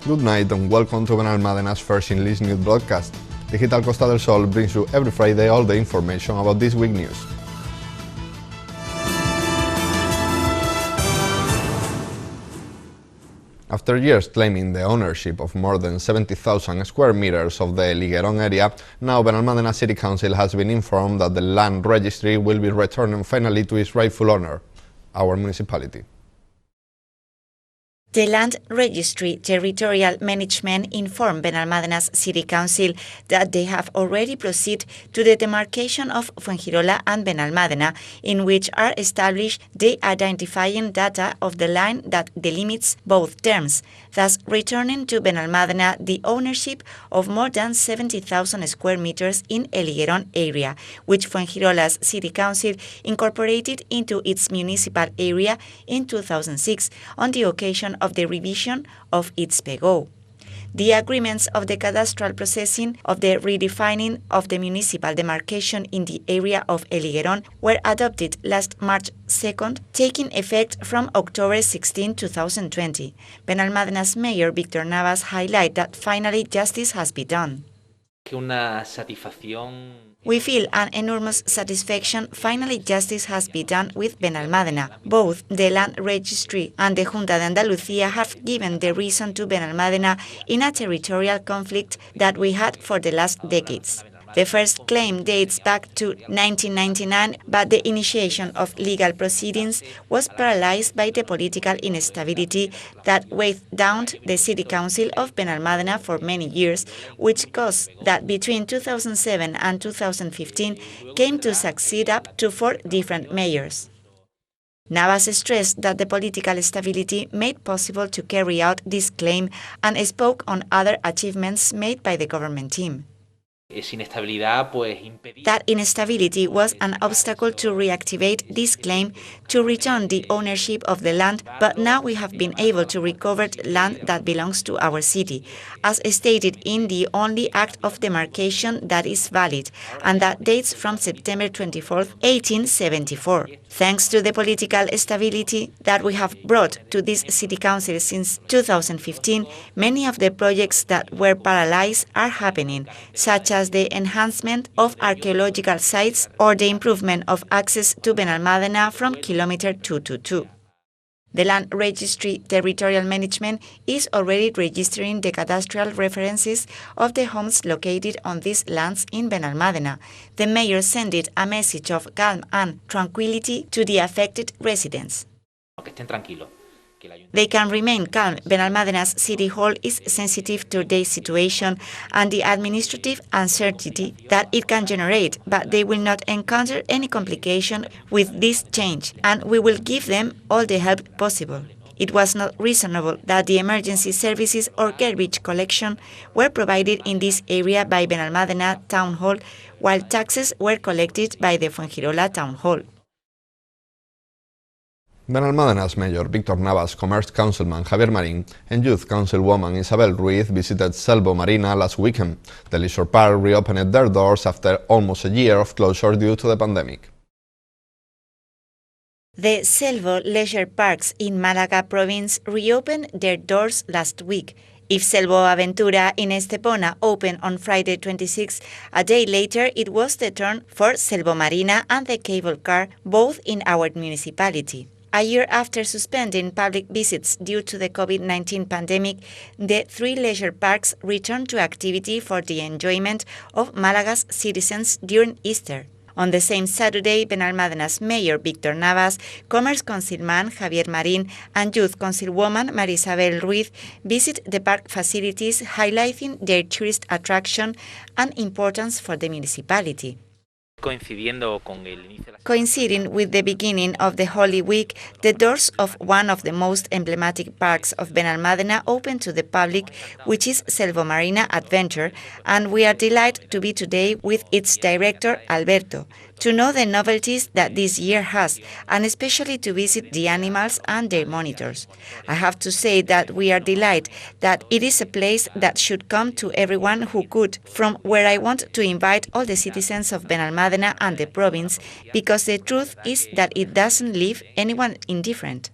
Good night and welcome to Benalmadena's first English news broadcast. Digital Costa del Sol brings you every Friday all the information about this week's news. After years claiming the ownership of more than 70,000 square meters of the Liguerón area, now Benalmadena City Council has been informed that the land registry will be returning finally to its rightful owner, our municipality. The Land Registry Territorial Management informed Benalmadena's City Council that they have already proceeded to the demarcation of Fuengirola and Benalmadena, in which are established the identifying data of the line that delimits both terms, thus returning to Benalmadena the ownership of more than 70,000 square meters in El Liguerón area, which Fuengirola's City Council incorporated into its municipal area in 2006 on the occasion of the revision of its PGO. The agreements of the cadastral processing of the redefining of the municipal demarcation in the area of El Liguerón were adopted last March 2nd, taking effect from October 16, 2020. Benalmadena's Mayor Víctor Navas highlighted that finally justice has been done. We feel an enormous satisfaction. Finally, justice has been done with Benalmadena. Both the Land Registry and the Junta de Andalucía have given the reason to Benalmadena in a territorial conflict that we had for the last decades. The first claim dates back to 1999, but the initiation of legal proceedings was paralyzed by the political instability that weighed down the City Council of Benalmadena for many years, which caused that between 2007 and 2015 came to succeed up to 4 different mayors. Navas stressed that the political stability made possible to carry out this claim and spoke on other achievements made by the government team. That instability was an obstacle to reactivate this claim to return the ownership of the land, but now we have been able to recover land that belongs to our city, as stated in the only act of demarcation that is valid, and that dates from September 24, 1874. Thanks to the political stability that we have brought to this City Council since 2015, many of the projects that were paralyzed are happening, such as the enhancement of archaeological sites or the improvement of access to Benalmadena from kilometer 222. The Land Registry Territorial Management is already registering the cadastral references of the homes located on these lands in Benalmadena. The mayor sent a message of calm and tranquility to the affected residents. They can remain calm. Benalmadena's City Hall is sensitive to their situation and the administrative uncertainty that it can generate, but they will not encounter any complication with this change, and we will give them all the help possible. It was not reasonable that the emergency services or garbage collection were provided in this area by Benalmadena Town Hall, while taxes were collected by the Fuengirola Town Hall. Benalmadena's Mayor Víctor Navas, Commerce Councilman Javier Marín, and Youth Councilwoman Isabel Ruiz visited Selbo Marina last weekend. The leisure park reopened their doors after almost a year of closure due to the pandemic. The Selbo leisure parks in Málaga province reopened their doors last week. If Selbo Aventura in Estepona opened on Friday 26, a day later it was the turn for Selbo Marina and the cable car, both in our municipality. A year after suspending public visits due to the COVID-19 pandemic, the 3 leisure parks returned to activity for the enjoyment of Malaga's citizens during Easter. On the same Saturday, Benalmadena's Mayor Víctor Navas, Commerce Councilman Javier Marín, and Youth Councilwoman Isabel Ruiz visit the park facilities, highlighting their tourist attraction and importance for the municipality. Coinciding with the beginning of the Holy Week, the doors of one of the most emblematic parks of Benalmadena open to the public, which is Selbo Marina Adventure, and we are delighted to be today with its director, Alberto, to know the novelties that this year has, and especially to visit the animals and their monitors. I have to say that we are delighted that it is a place that should come to everyone who could, from where I want to invite all the citizens of Benalmadena and the province, because the truth is that it doesn't leave anyone indifferent.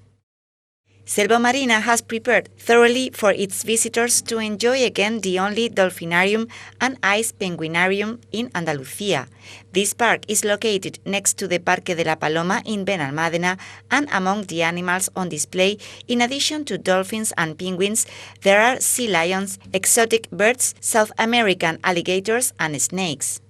Selbo Marina has prepared thoroughly for its visitors to enjoy again the only dolphinarium and ice penguinarium in Andalucía. This park is located next to the Parque de la Paloma in Benalmádena, and among the animals on display, in addition to dolphins and penguins, there are sea lions, exotic birds, South American alligators and snakes.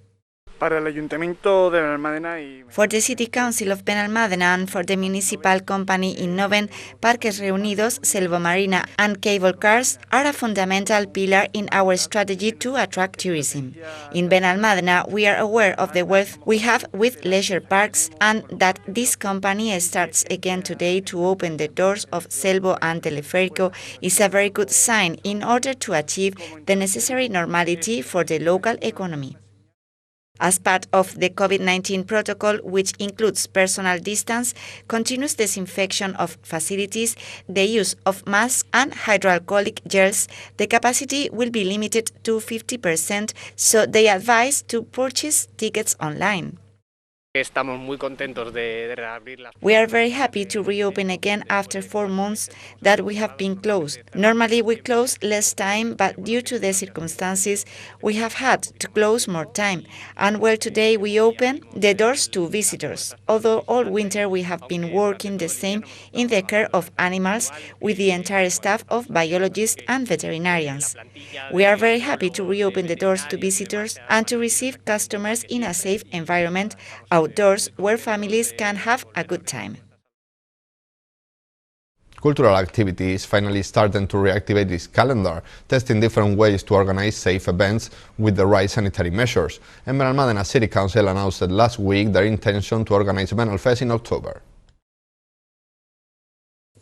Para el Ayuntamiento de Benalmádena y For the City Council of Benalmádena and for the municipal company Innoven, Parques Reunidos, Selbo Marina and cable cars are a fundamental pillar in our strategy to attract tourism. In Benalmádena, we are aware of the wealth we have with leisure parks and that this company starts again today to open the doors of Selbo and Teleférico is a very good sign in order to achieve the necessary normality for the local economy. As part of the COVID-19 protocol, which includes personal distance, continuous disinfection of facilities, the use of masks and hydroalcoholic gels, the capacity will be limited to 50%, so they advise to purchase tickets online. Estamos muy contentos de reabrir las. We are very happy to reopen again after 4 months that we have been closed. Normally we close less time, but due to the circumstances, we have had to close more time. And well, today we open the doors to visitors. Although all winter we have been working the same in the care of animals with the entire staff of biologists and veterinarians. We are very happy to reopen the doors to visitors and to receive customers in a safe environment outdoors where families can have a good time. Cultural activity is finally starting to reactivate its calendar, testing different ways to organize safe events with the right sanitary measures. And Benalmádena City Council announced last week their intention to organize Belfest in October.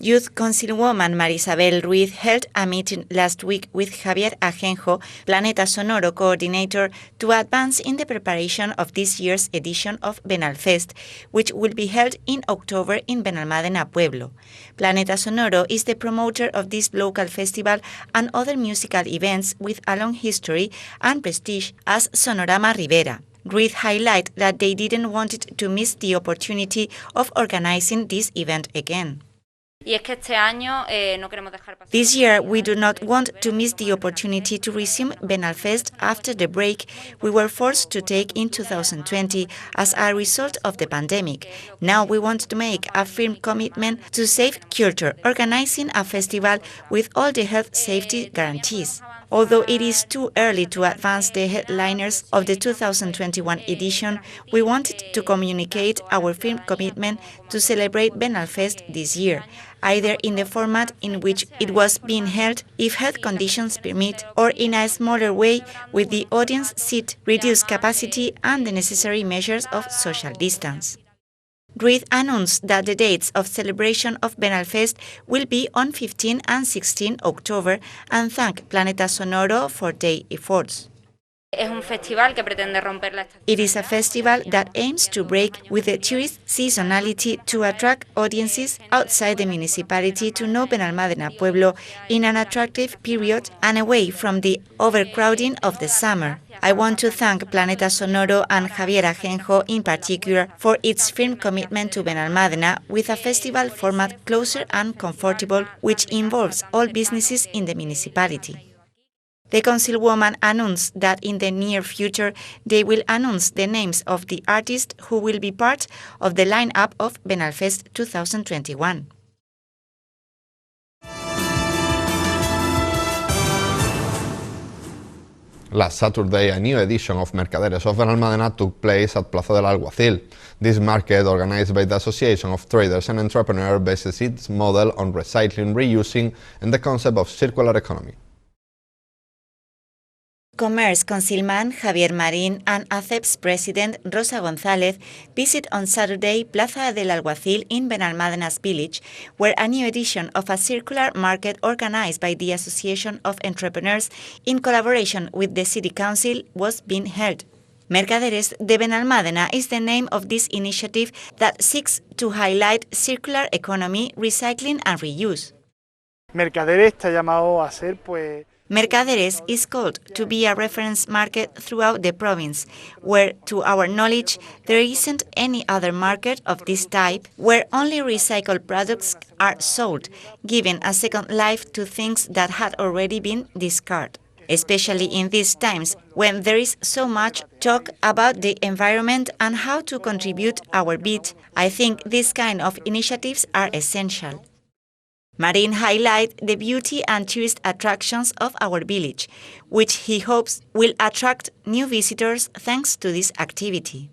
Youth Councilwoman Marisabel Ruiz held a meeting last week with Javier Ajenjo, Planeta Sonoro coordinator, to advance in the preparation of this year's edition of Belfest, which will be held in October in Benalmádena Pueblo. Planeta Sonoro is the promoter of this local festival and other musical events with a long history and prestige as Sonorama Rivera. Ruiz highlighted that they didn't want it to miss the opportunity of organizing this event again. This year, we do not want to miss the opportunity to resume Belfest after the break we were forced to take in 2020 as a result of the pandemic. Now we want to make a firm commitment to safe culture, organizing a festival with all the health safety guarantees. Although it is too early to advance the headliners of the 2021 edition, we wanted to communicate our firm commitment to celebrate Belfest this year, either in the format in which it was being held, if health conditions permit, or in a smaller way with the audience seat, reduced capacity and the necessary measures of social distance. Ruiz announced that the dates of celebration of Belfest will be on 15 and 16 October and thanked Planeta Sonoro for their efforts. It is a festival that aims to break with the tourist seasonality to attract audiences outside the municipality to know Benalmádena Pueblo in an attractive period and away from the overcrowding of the summer. I want to thank Planeta Sonoro and Javier Ajenjo in particular for its firm commitment to Benalmádena with a festival format closer and comfortable which involves all businesses in the municipality. The councilwoman announced that in the near future they will announce the names of the artists who will be part of the lineup of Belfest 2021. Last Saturday, a new edition of Mercaderes of Almadena took place at Plaza del Alguacil. This market, organized by the Association of Traders and Entrepreneurs, bases its model on recycling, reusing, and the concept of circular economy. Commerce Councilman Javier Marín and ACEP's President Rosa González visit on Saturday Plaza del Alguacil in Benalmádena's village, where a new edition of a circular market organized by the Association of Entrepreneurs in collaboration with the City Council was being held. Mercaderes de Almadena is the name of this initiative that seeks to highlight circular economy, recycling and reuse. Mercaderes está llamado a ser, pues, Mercaderes is called to be a reference market throughout the province, where, to our knowledge, there isn't any other market of this type where only recycled products are sold, giving a second life to things that had already been discarded. Especially in these times when there is so much talk about the environment and how to contribute our bit, I think these kind of initiatives are essential. Marin highlights the beauty and tourist attractions of our village, which he hopes will attract new visitors thanks to this activity.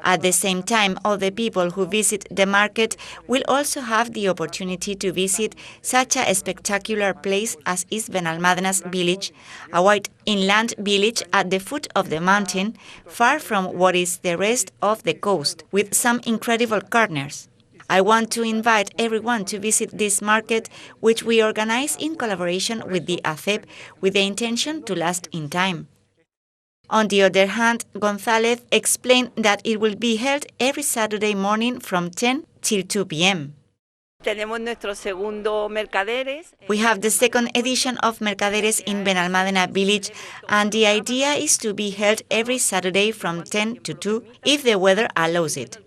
At the same time, all the people who visit the market will also have the opportunity to visit such a spectacular place as is Benalmadena's village, a white inland village at the foot of the mountain, far from what is the rest of the coast, with some incredible corners. I want to invite everyone to visit this market, which we organize in collaboration with the ACEP with the intention to last in time. On the other hand, González explained that it will be held every Saturday morning from 10 till 2 p.m. We have the second edition of Mercaderes in Benalmádena village, and the idea is to be held every Saturday from 10 to 2 if the weather allows it.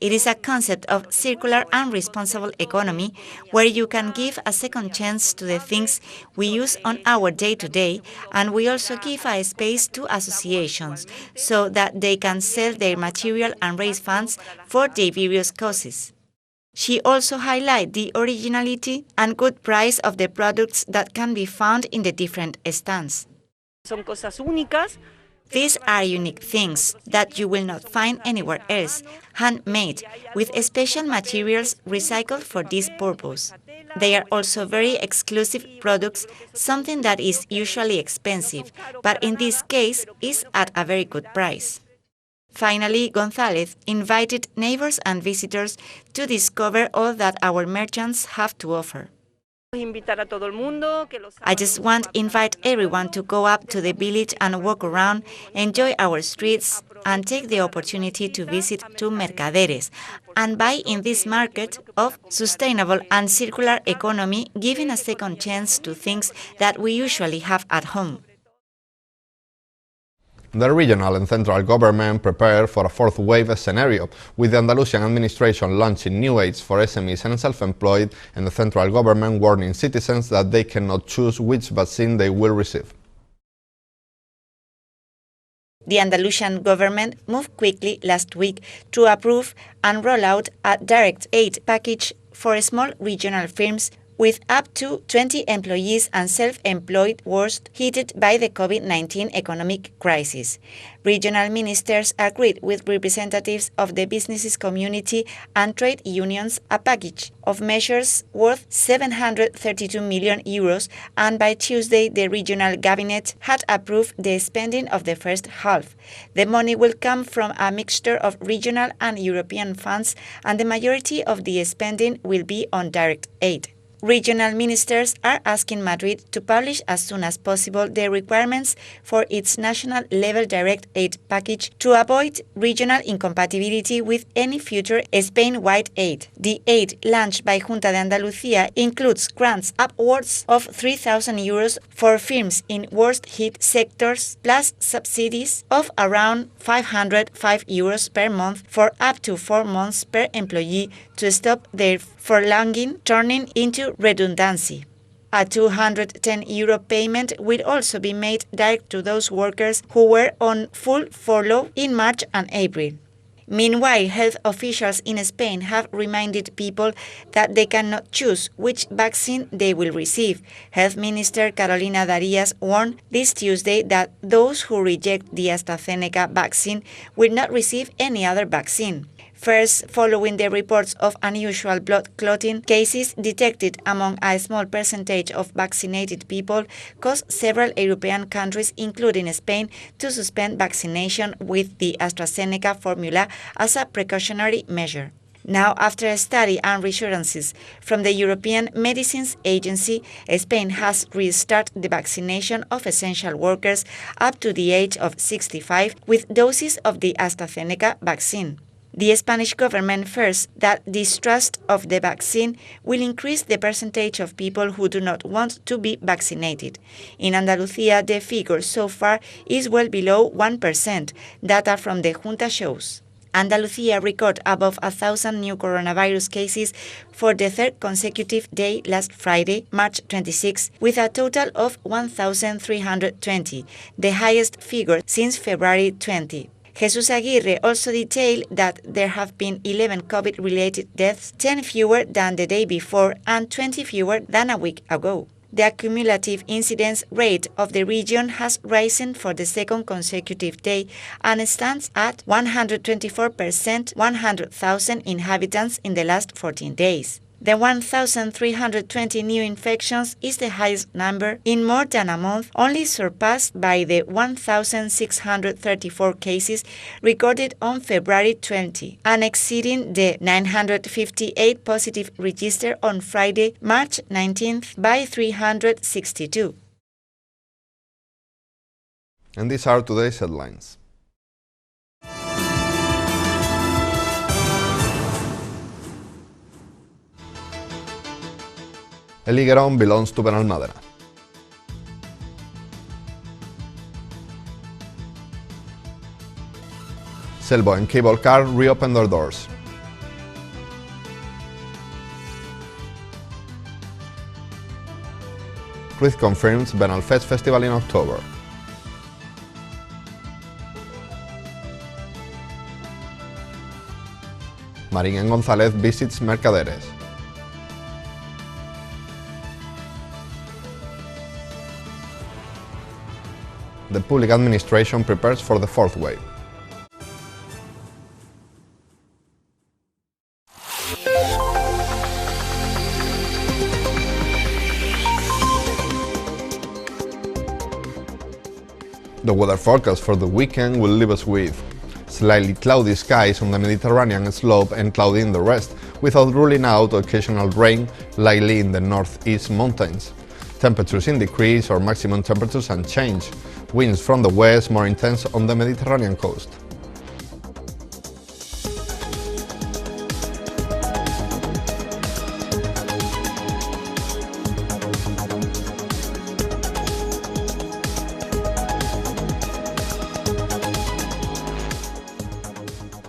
It is a concept of circular and responsible economy where you can give a second chance to the things we use on our day-to-day, and we also give a space to associations so that they can sell their material and raise funds for their various causes. She also highlighted the originality and good price of the products that can be found in the different stands. These are unique things that you will not find anywhere else, handmade, with special materials recycled for this purpose. They are also very exclusive products, something that is usually expensive, but in this case is at a very good price. Finally, González invited neighbors and visitors to discover all that our merchants have to offer. I just want to invite everyone to go up to the village and walk around, enjoy our streets, and take the opportunity to visit two Mercaderes and buy in this market of sustainable and circular economy, giving a second chance to things that we usually have at home. The regional and central government prepare for a fourth wave scenario, with the Andalusian administration launching new aids for SMEs and self-employed, and the central government warning citizens that they cannot choose which vaccine they will receive. The Andalusian government moved quickly last week to approve and roll out a direct aid package for small regional firms with up to 20 employees and self-employed worst hit by the COVID-19 economic crisis. Regional ministers agreed with representatives of the business community and trade unions a package of measures worth €732 million, and by Tuesday the regional cabinet had approved the spending of the first half. The money will come from a mixture of regional and European funds, and the majority of the spending will be on direct aid. Regional ministers are asking Madrid to publish as soon as possible the requirements for its national-level direct aid package to avoid regional incompatibility with any future Spain-wide aid. The aid launched by Junta de Andalucía includes grants upwards of €3,000 for firms in worst-hit sectors, plus subsidies of around €505 per month for up to 4 months per employee to stop their furloughing turning into redundancy. A €210 payment will also be made direct to those workers who were on full furlough in March and April. Meanwhile, health officials in Spain have reminded people that they cannot choose which vaccine they will receive. Health Minister Carolina Darias warned this Tuesday that those who reject the AstraZeneca vaccine will not receive any other vaccine. First, following the reports of unusual blood clotting cases detected among a small percentage of vaccinated people, caused several European countries, including Spain, to suspend vaccination with the AstraZeneca formula as a precautionary measure. Now, after a study and reassurances from the European Medicines Agency, Spain has restarted the vaccination of essential workers up to the age of 65 with doses of the AstraZeneca vaccine. The Spanish government fears that distrust of the vaccine will increase the percentage of people who do not want to be vaccinated. In Andalucía, the figure so far is well below 1%, data from the Junta shows. Andalucía recorded above 1,000 new coronavirus cases for the third consecutive day last Friday, March 26, with a total of 1,320, the highest figure since February 20. Jesús Aguirre also detailed that there have been 11 COVID-related deaths, 10 fewer than the day before and 20 fewer than a week ago. The cumulative incidence rate of the region has risen for the second consecutive day and stands at 124%, 100,000 inhabitants in the last 14 days. The 1,320 new infections is the highest number in more than a month, only surpassed by the 1,634 cases recorded on February 20, and exceeding the 958 positive registered on Friday, March 19th by 362. And these are today's headlines. El Higuerón belongs to Benalmádena. Selbo and cable car reopen their doors. Ruiz confirms Belfest Festival in October. Marín and González visits Mercaderes. The public administration prepares for the fourth wave. The weather forecast for the weekend will leave us with slightly cloudy skies on the Mediterranean slope and cloudy in the rest, without ruling out occasional rain, likely in the northeast mountains. Temperatures in decrease or maximum temperatures unchanged. Winds from the west more intense on the Mediterranean coast.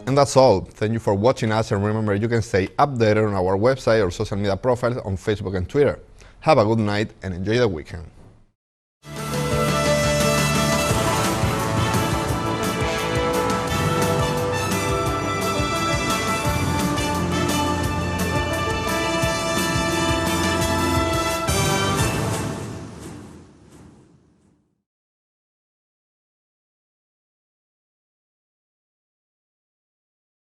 And that's all. Thank you for watching us, and remember, you can stay updated on our website or social media profiles on Facebook and Twitter. Have a good night and enjoy the weekend.